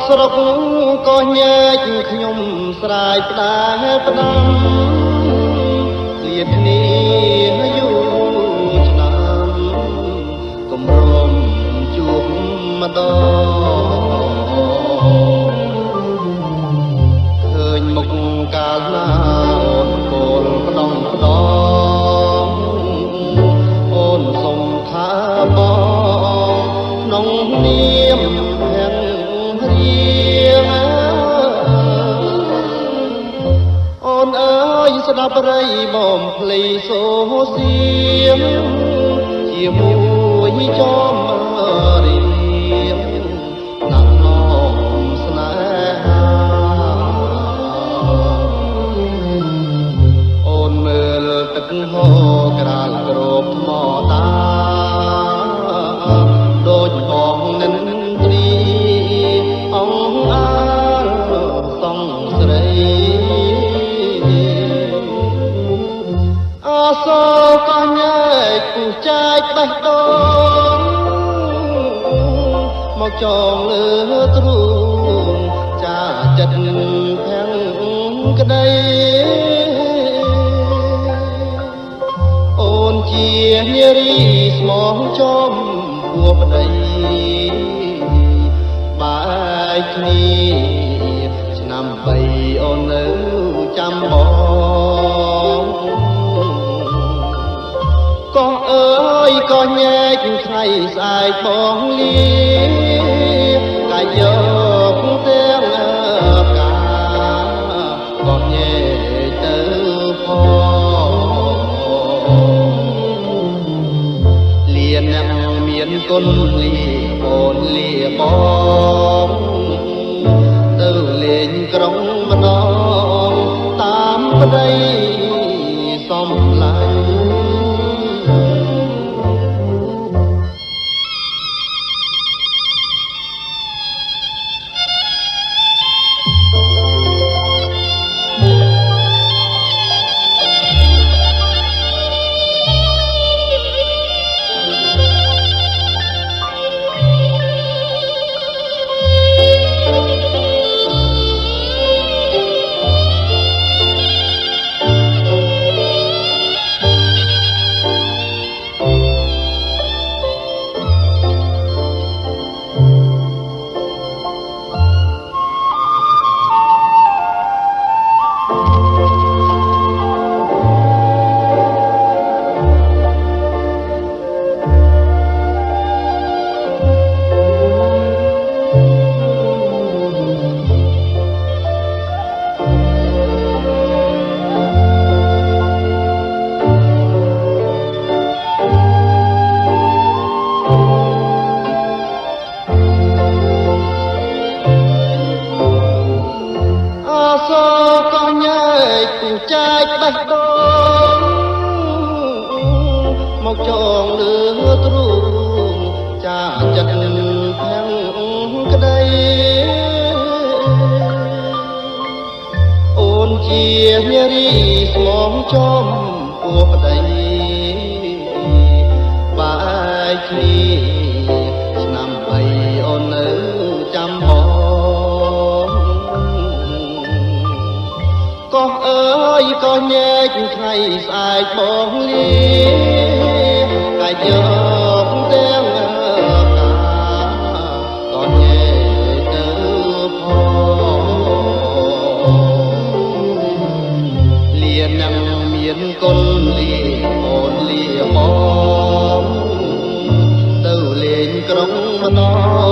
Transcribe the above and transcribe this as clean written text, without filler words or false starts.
ស្រុកក៏ញែកខ្ញុំស្រាយផ្ដាផ្ដាំឃ្លាតគ្នាយូរឆ្នាំគំរំជួបម្ដងឃើញមុខកាលណាពោលផ្ដងផ្ដងអូនសុំថាបងក្នុងនាមស្ដាប់រីបំភ្លៃសូសៀងជាមួយចំរៀងណាក់នំស្នេហាអូនមើលទឹកហូរក្រាលក្របថ្មតាដូចបងនិនព្រីអង្អាលសងស្រីសក៏ញែកគូចែកបេះដូងមកចងលើទ្រូងចាចិត្តភាំងក្ដីអូនជានារីស្មងចំពោះប្ដីបាយគ្នាឆ្នាំ3អូននៅចាំបងក៏អើយក៏ញែកថ្ងៃស្អែកបងលាកាយយកទាំងកាក៏ញែកទៅផងលៀនអ្នកមានគុណលីអូនលាបងទៅលេងក្រុងម្ដងតាមប្ដីសំឡាញ់ចែកបេះដូងមកចងលើទ្រូងចាចិត្តភាំងក្ដីអូនជានារីស្មងចំពោះប្ដីបាយគ្នាឆ្នាំ3អូននៅចាំបងក៏អើយក៏ញែកថ្ងៃស្អែកបងលាកាយយកទាំងកាក៏ញែកទៅផងលៀននឹងមានគុណលាអូនលាបងទៅលេងក្រុងម្ដង